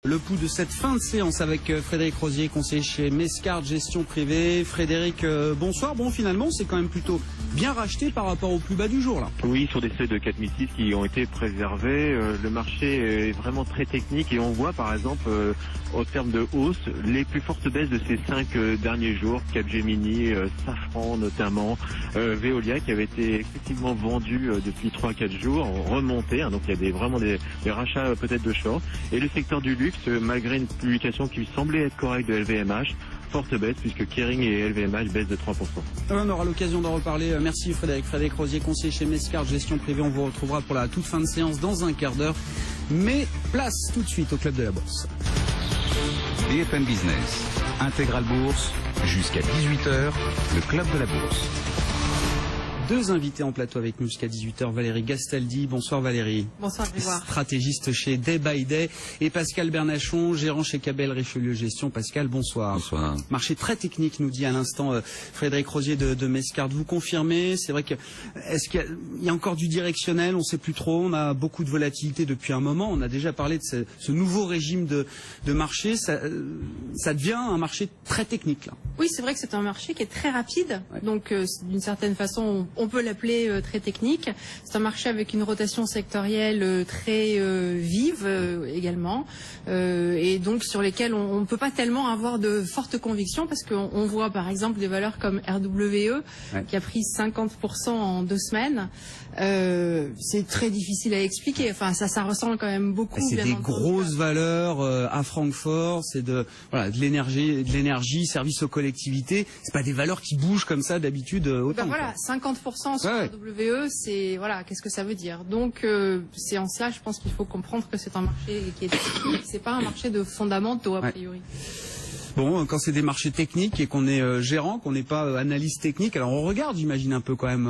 Le pouls de cette fin de séance avec Frédéric Rosier, conseiller chez Mescart Gestion Privée. Frédéric, bonsoir. Bon, finalement, c'est quand même plutôt bien racheté par rapport au plus bas du jour, là. Oui, sur des seuils de 4006 qui ont été préservés. Le marché est vraiment très technique et on voit, par exemple, au terme de hausse, les plus fortes baisses de ces 5 derniers jours. Capgemini, Safran notamment, Veolia qui avait été excessivement vendu depuis 3-4 jours, remonté. Donc il y a vraiment des rachats peut-être de short. Et le secteur du luxe, malgré une publication qui semblait être correcte de LVMH, forte baisse puisque Kering et LVMH baissent de 3%. On aura l'occasion d'en reparler. Merci Frédéric. Frédéric Rosier, conseiller chez Mescart Gestion Privée. On vous retrouvera pour la toute fin de séance dans un quart d'heure. Mais place tout de suite au Club de la Bourse. BFM Business, Intégral Bourse, jusqu'à 18h, le Club de la Bourse. Deux invités en plateau avec nous jusqu'à 18h, Valérie Gastaldi. Bonsoir Valérie. Bonsoir Grégoire. Stratégiste chez Day by Day. Et Pascal Bernachon, gérant chez Cabel Richelieu Gestion. Pascal, bonsoir. Bonsoir. Marché très technique, nous dit à l'instant Frédéric Rosier de Mescart. Vous confirmez? C'est vrai que est-ce qu'il y a encore du directionnel? On ne sait plus trop. On a beaucoup de volatilité depuis un moment. On a déjà parlé de ce nouveau régime de marché. Ça devient un marché très technique, là. Oui, c'est vrai que c'est un marché qui est très rapide. Ouais. Donc, d'une certaine façon, on peut l'appeler très technique. C'est un marché avec une rotation sectorielle très vive également. Et donc, sur lesquels on ne peut pas tellement avoir de fortes convictions parce qu'on voit, par exemple, des valeurs comme RWE qui a pris 50% en 2 semaines. C'est très difficile à expliquer. Enfin, ça ressemble quand même beaucoup. C'est des grosses valeurs à Francfort. C'est de l'énergie, service aux collectivités. C'est pas des valeurs qui bougent comme ça d'habitude autant. Ben voilà, 50% sur RWE, c'est voilà, qu'est-ce que ça veut dire? Donc c'est en cela, je pense qu'il faut comprendre que c'est un marché qui est c'est pas un marché de fondamentaux a priori. Bon, quand c'est des marchés techniques et qu'on est gérant, qu'on n'est pas analyste technique, alors on regarde, j'imagine un peu quand même,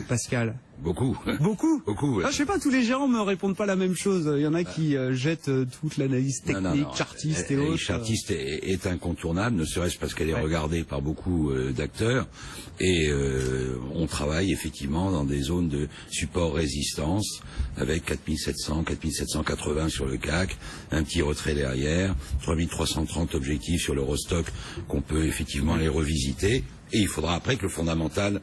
Pascal. Beaucoup. Beaucoup. Beaucoup. Ah, je sais pas, tous les gérants me répondent pas la même chose. Il y en a qui jettent toute l'analyse technique, chartiste et autres. Chartiste est incontournable, ne serait-ce parce qu'elle est regardée par beaucoup d'acteurs. Et on travaille effectivement dans des zones de support-résistance avec 4700, 4780 sur le CAC, un petit retrait derrière, 3330 objectifs sur l'Eurostock qu'on peut effectivement les revisiter. Et il faudra après que le fondamental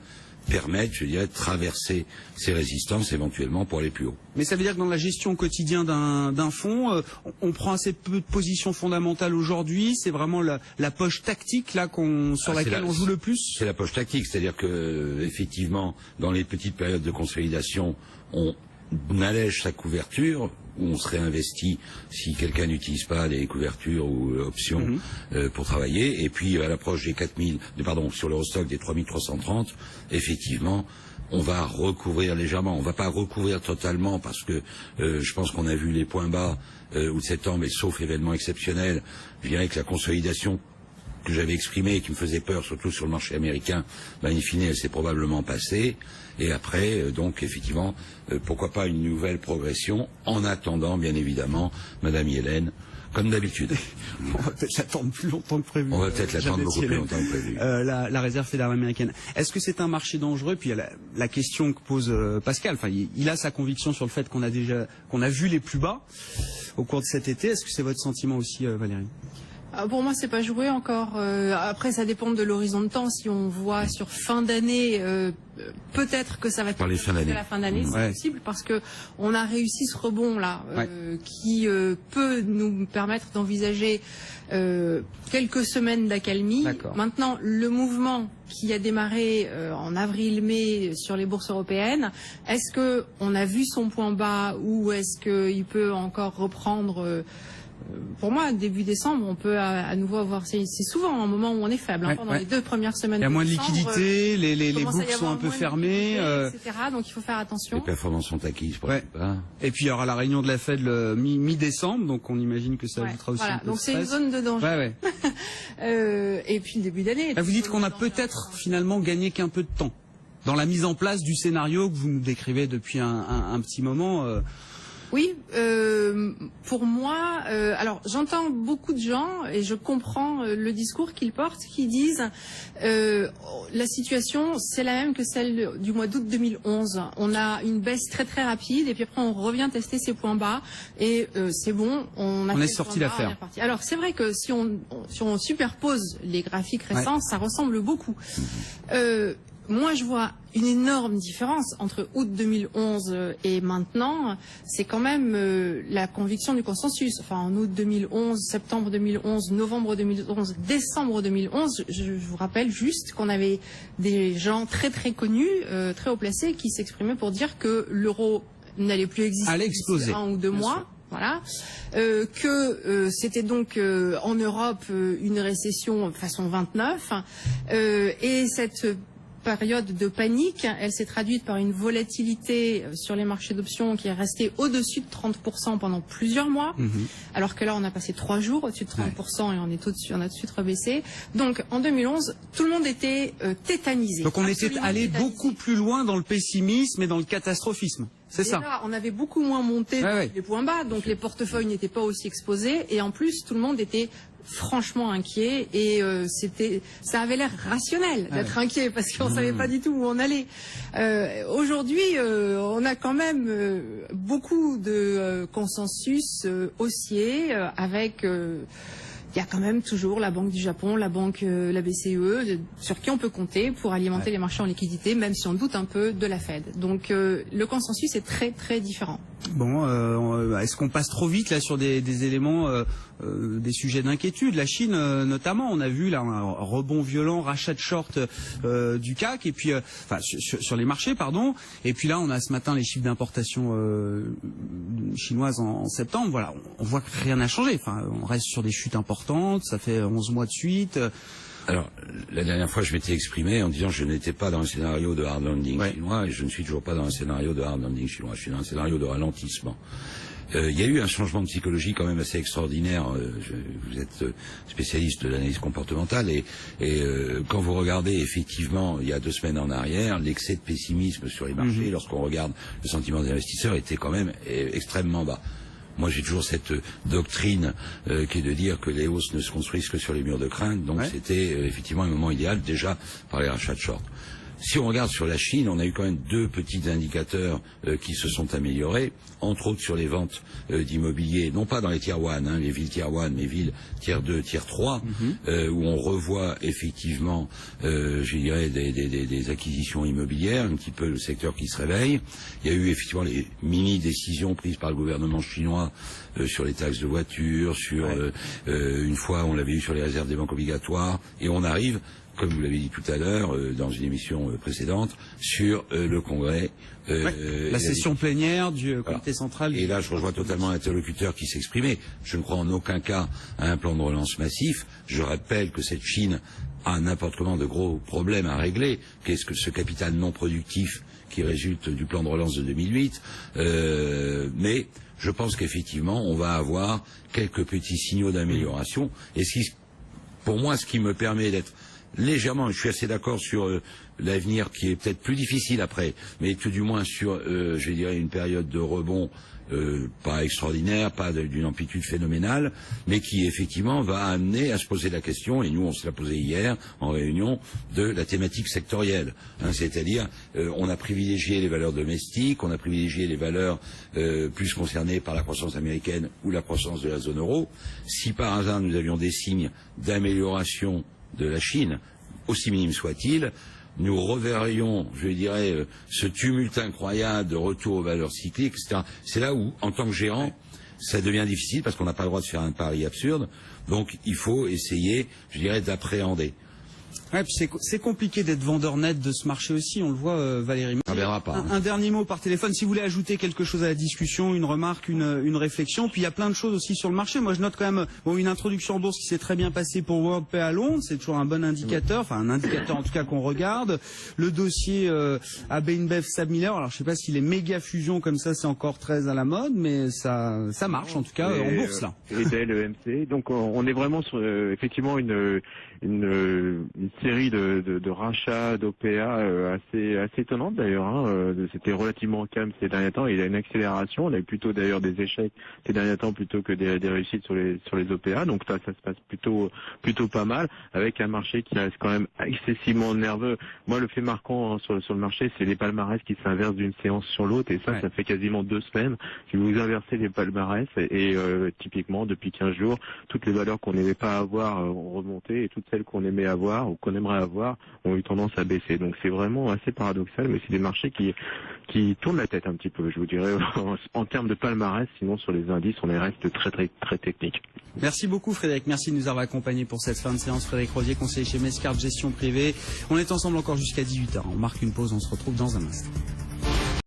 permettre, je dirais, de traverser ces résistances éventuellement pour aller plus haut. Mais ça veut dire que dans la gestion quotidienne d'un fonds, on prend assez peu de positions fondamentales aujourd'hui. C'est vraiment la poche tactique là sur laquelle on joue le plus. C'est la poche tactique, c'est-à-dire que effectivement, dans les petites périodes de consolidation, on allège sa couverture, où on se réinvestit si quelqu'un n'utilise pas les couvertures ou options pour travailler. Et puis à l'approche des sur l'Eurostock des 3330, effectivement, on va recouvrir légèrement. On va pas recouvrir totalement parce que je pense qu'on a vu les points bas août septembre, et sauf événement exceptionnel, je dirais que la consolidation que j'avais exprimée et qui me faisait peur, surtout sur le marché américain, in fine, elle s'est probablement passée. Et après, donc, effectivement, pourquoi pas une nouvelle progression, en attendant, bien évidemment, Madame Yellen, comme d'habitude. On va peut-être l'attendre plus longtemps que prévu. On va peut-être l'attendre beaucoup plus longtemps que prévu. La Réserve fédérale américaine. Est-ce que c'est un marché dangereux? Puis il y a la question que pose Pascal. Enfin, il a sa conviction sur le fait qu'on a vu les plus bas au cours de cet été. Est-ce que c'est votre sentiment aussi, Valérie? Pour moi, c'est pas joué encore. Après, ça dépend de l'horizon de temps. Si on voit sur fin d'année, peut-être que ça va être jusqu'à la fin d'année, c'est possible, parce que on a réussi ce rebond là, qui peut nous permettre d'envisager quelques semaines d'accalmie. Maintenant, le mouvement qui a démarré en avril-mai sur les bourses européennes, est-ce que on a vu son point bas ou est-ce qu'il peut encore reprendre? Pour moi, début décembre, on peut à nouveau avoir. C'est souvent un moment où on est faible. Pendant les 2 premières semaines. Il y a de moins de décembre, liquidité, les boucles sont un peu fermées, etc. Donc il faut faire attention. Les performances sont acquises. Et puis il y aura la réunion de la Fed le mi-décembre, donc on imagine que ça ajoutera aussi un peu donc de stress. c'est une zone de danger. Et puis le début d'année. Vous dites qu'on a peut-être finalement gagné qu'un peu de temps dans la mise en place du scénario que vous nous décrivez depuis un petit moment. Oui, pour moi, alors j'entends beaucoup de gens et je comprends le discours qu'ils portent, qui disent la situation c'est la même que celle du mois d'août 2011. On a une baisse très très rapide et puis après on revient tester ces points bas et c'est bon, on est sorti d'affaire. Alors c'est vrai que si on superpose les graphiques récents, ça ressemble beaucoup. Moi, je vois une énorme différence entre août 2011 et maintenant. C'est quand même la conviction du consensus. Enfin, en août 2011, septembre 2011, novembre 2011, décembre 2011, je vous rappelle juste qu'on avait des gens très très connus, très haut placés, qui s'exprimaient pour dire que l'euro n'allait plus exister d'ici 1 ou 2 mois. Voilà, que c'était donc en Europe une récession façon 29 et cette période de panique, elle s'est traduite par une volatilité sur les marchés d'options qui est restée au-dessus de 30% pendant plusieurs mois, alors que là on a passé 3 jours au-dessus de 30% et on a tout de suite rebaissé. Donc en 2011, tout le monde était tétanisé. Donc on était allé beaucoup plus loin dans le pessimisme et dans le catastrophisme. C'est ça. Là, on avait beaucoup moins monté les points bas, donc les portefeuilles n'étaient pas aussi exposés et en plus tout le monde était franchement inquiet et ça avait l'air rationnel d'être inquiet parce qu'on savait pas du tout où on allait. Aujourd'hui, on a quand même beaucoup de consensus haussier avec il y a quand même toujours la Banque du Japon, la BCE, sur qui on peut compter pour alimenter les marchés en liquidité, même si on doute un peu de la Fed. Donc le consensus est très très différent. Bon, est-ce qu'on passe trop vite là sur des éléments, des sujets d'inquiétude? La Chine notamment, on a vu là un rebond violent, rachat de short du CAC et puis sur les marchés, pardon. Et puis là, on a ce matin les chiffres d'importation chinoises en septembre. Voilà, on voit que rien n'a changé. Enfin, on reste sur des chutes importantes. Ça fait 11 mois de suite. Alors, la dernière fois, je m'étais exprimé en disant que je n'étais pas dans un scénario de hard landing chinois et je ne suis toujours pas dans un scénario de hard landing chinois. Je suis dans un scénario de ralentissement. Il y a eu un changement de psychologie quand même assez extraordinaire. Vous êtes spécialiste de l'analyse comportementale et quand vous regardez effectivement il y a 2 semaines en arrière, l'excès de pessimisme sur les marchés, lorsqu'on regarde le sentiment des investisseurs, était quand même extrêmement bas. Moi, j'ai toujours cette doctrine qui est de dire que les hausses ne se construisent que sur les murs de crainte. Donc, c'était effectivement un moment idéal déjà par les rachats de short. Si on regarde sur la Chine, on a eu quand même 2 petits indicateurs qui se sont améliorés, entre autres sur les ventes d'immobilier, non pas dans les tier 1, les villes tier 1, mais villes tier 2, tier 3, où on revoit effectivement, je dirais, des acquisitions immobilières, un petit peu le secteur qui se réveille. Il y a eu effectivement les mini-décisions prises par le gouvernement chinois sur les taxes de voitures, sur une fois on l'avait eu sur les réserves des banques obligatoires, et on arrive, comme vous l'avez dit tout à l'heure, dans une émission précédente, sur le congrès. La session plénière du comité central. Et là, je rejoins totalement l'interlocuteur qui s'exprimait. Je ne crois en aucun cas à un plan de relance massif. Je rappelle que cette Chine a n'importe comment de gros problèmes à régler. Qu'est-ce que ce capital non productif qui résulte du plan de relance de 2008 mais je pense qu'effectivement, on va avoir quelques petits signaux d'amélioration. Et pour moi, ce qui me permet d'être légèrement, je suis assez d'accord sur l'avenir qui est peut-être plus difficile après, mais tout du moins sur, je dirais, une période de rebond pas extraordinaire, pas d'une amplitude phénoménale, mais qui effectivement va amener à se poser la question, et nous on se l'a posé hier en réunion, de la thématique sectorielle. C'est-à-dire, on a privilégié les valeurs domestiques, on a privilégié les valeurs plus concernées par la croissance américaine ou la croissance de la zone euro. Si par hasard nous avions des signes d'amélioration de la Chine, aussi minime soit-il, nous reverrions, je dirais, ce tumulte incroyable de retour aux valeurs cycliques, etc. C'est là où, en tant que gérant, ça devient difficile parce qu'on n'a pas le droit de faire un pari absurde. Donc, il faut essayer, je dirais, d'appréhender. Ouais, puis c'est compliqué d'être vendeur net de ce marché aussi, on le voit, Valérie. On verra pas. Un dernier mot par téléphone, si vous voulez ajouter quelque chose à la discussion, une remarque, une réflexion. Puis il y a plein de choses aussi sur le marché. Moi, je note quand même une introduction en bourse qui s'est très bien passée pour WorldPay à Londres. C'est toujours un bon indicateur, enfin un indicateur en tout cas qu'on regarde. Le dossier AB InBev SAB Miller. Alors je sais pas si les méga fusions comme ça c'est encore très à la mode, mais ça marche en tout cas en bourse là. Et Dell EMC. Donc on est vraiment sur effectivement une une série de rachats d'OPA assez étonnante d'ailleurs. Hein. C'était relativement calme ces derniers temps. Il y a une accélération. On a eu plutôt d'ailleurs des échecs ces derniers temps plutôt que des réussites sur les OPA. Donc ça se passe plutôt pas mal, avec un marché qui reste quand même excessivement nerveux. Moi, le fait marquant sur le marché, c'est les palmarès qui s'inversent d'une séance sur l'autre, et ça fait quasiment 2 semaines. Si vous inversez les palmarès, et typiquement depuis 15 jours, toutes les valeurs qu'on n'aimait pas avoir ont remonté, et toutes celles qu'on aimait avoir ou qu'on aimerait avoir ont eu tendance à baisser. Donc c'est vraiment assez paradoxal, mais c'est des marchés qui tournent la tête un petit peu, je vous dirais, en termes de palmarès. Sinon, sur les indices, on reste très technique. Merci beaucoup Frédéric, merci de nous avoir accompagnés pour cette fin de séance. Frédéric Rosier, conseiller chez Mescard Gestion Privée. On est ensemble encore jusqu'à 18h. On marque une pause, on se retrouve dans un instant.